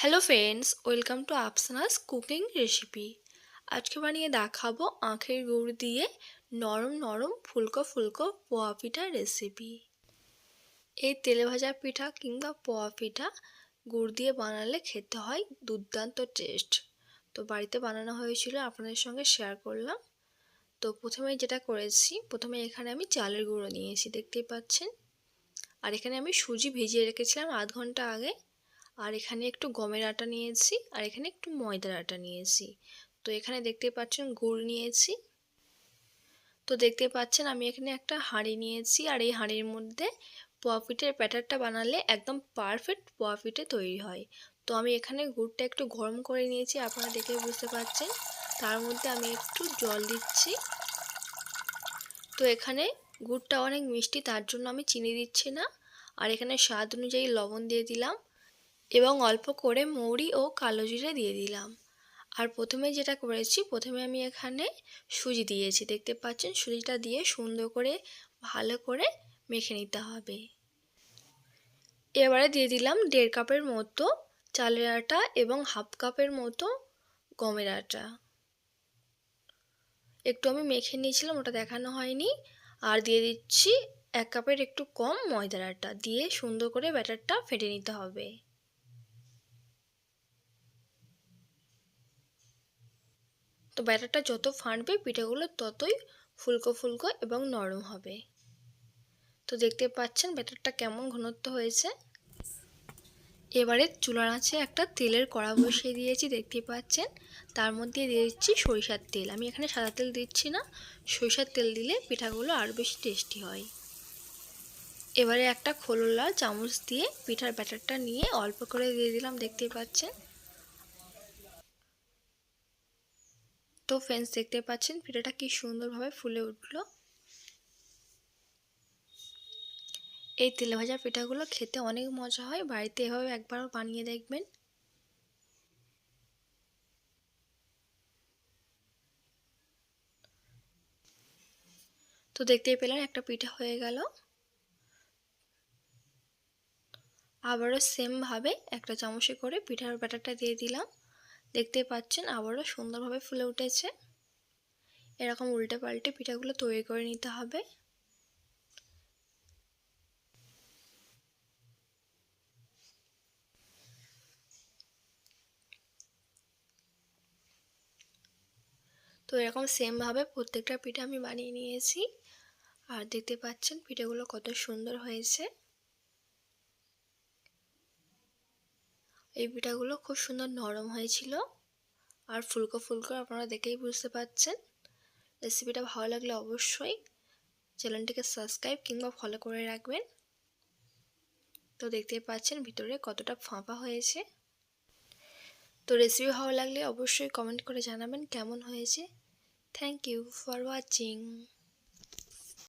Hello friends, welcome to Afsana's cooking recipe. আজকে বানিয়ে দেখাবো আখের গুড় দিয়ে নরম নরম ফুলকো ফুলকো পোয়া পিঠা রেসিপি। এই তেলে ভাজা পিঠা কিংবা পোয়া পিঠা গুড় দিয়ে বানালে খেতে হয় দুর্দান্ত টেস্ট। তো বাড়িতে বানানো হয়েছিল, আপনাদের সঙ্গে শেয়ার করলাম। তো প্রথমে যেটা করেছি, প্রথমে এখানে আমি চালের গুঁড়ো নিয়েছি, দেখতেই পাচ্ছেন। আর এখানে আমি সুজি ভিজিয়ে রেখেছিলাম আধ ঘন্টা আগে। আর এখানে একটু গমের আটা নিয়েছি, আর এখানে একটু ময়দার আটা নিয়েছি। তো এখানে দেখতে পাচ্ছেন গুড় নিয়েছি। তো দেখতে পাচ্ছেন আমি এখানে একটা হাঁড়ি নিয়েছি, আর এই হাঁড়ির মধ্যে পোয়া পিঠের ব্যাটারটা বানালে একদম পারফেক্ট পোয়া পিঠে তৈরি হয়। তো আমি এখানে গুড়টা একটু গরম করে নিয়েছি, আপনারা দেখে বুঝতে পারছেন। তার মধ্যে আমি একটু জল দিচ্ছি। তো এখানে গুড়টা অনেক মিষ্টি, তার জন্য আমি চিনি দিচ্ছি না। আর এখানে স্বাদ অনুযায়ী লবণ দিয়ে দিলাম এবং অল্প করে মৌরি ও কালো জিরে দিয়ে দিলাম। আর প্রথমে যেটা করেছি, প্রথমে আমি এখানে সুজি দিয়েছি, দেখতে পাচ্ছেন। সুজিটা দিয়ে সুন্দর করে ভালো করে মেখে নিতে হবে। এবারে দিয়ে দিলাম 1.5 কাপের মতো চালের আটা এবং হাফ কাপের মতো গমের আটা। একটু আমি মেখে নিয়েছিলাম, ওটা দেখানো হয়নি। আর দিয়ে দিচ্ছি 1 কাপের একটু কম ময়দার আটা, দিয়ে সুন্দর করে ব্যাটারটা ফেটে নিতে হবে। তো ব্যাটারটা যত ফাটবে পিঠাগুলো ততই ফুলকো ফুলকো এবং নরম হবে। তো দেখতে পাচ্ছেন ব্যাটারটা কেমন ঘনত্ব হয়েছে। এবারে চুলার আঁচে একটা তেলের কড়া বসিয়ে দিয়েছি, দেখতে পাচ্ছেন। তার মধ্যে দিয়ে দিচ্ছি সরিষার তেল। আমি এখানে সাদা তেল দিচ্ছি না, সরিষার তেল দিলে পিঠাগুলো আরও বেশি টেস্টি হয়। এবারে একটা খোললা চামচ দিয়ে পিঠার ব্যাটারটা নিয়ে অল্প করে দিয়ে দিলাম, দেখতেই পাচ্ছেন। তো ফ্রেন্ডস, দেখতে পাচ্ছেন পিঠাটা কি সুন্দরভাবে ফুলে উঠলো। এই তেলে ভাজা পিঠাগুলো খেতে অনেক মজা হয়, বাড়িতে এভাবে একবার বানিয়ে দেখবেন। তো দেখতেই পেলেন একটা পিঠা হয়ে গেল। আবারও সেমভাবে একটা চামচে করে পিঠার ব্যাটারটা দিয়ে দিলাম, দেখতেই পাচ্ছেন আবারও সুন্দরভাবে ফুলে উঠেছে। এরকম উল্টে পাল্টে পিঠাগুলো তৈরি করে নিতে হবে। তো এরকম সেমভাবে প্রত্যেকটা পিঠা আমি বানিয়ে নিয়েছি। আর দেখতে পাচ্ছেন পিঠাগুলো কত সুন্দর হয়েছে। এই পিঠাগুলো খুব সুন্দর নরম হয়েছিল আর ফুলকো ফুলকো, আপনারা দেখেই বুঝতে পারছেন। রেসিপিটা ভালো লাগলে অবশ্যই চ্যানেলটিকে সাবস্ক্রাইব কিংবা ফলো করে রাখবেন। তো দেখতেই পাচ্ছেন ভিতরে কতটা ফাঁপা হয়েছে। তো রেসিপি ভালো লাগলে অবশ্যই কমেন্ট করে জানাবেন কেমন হয়েছে। Thank you for watching.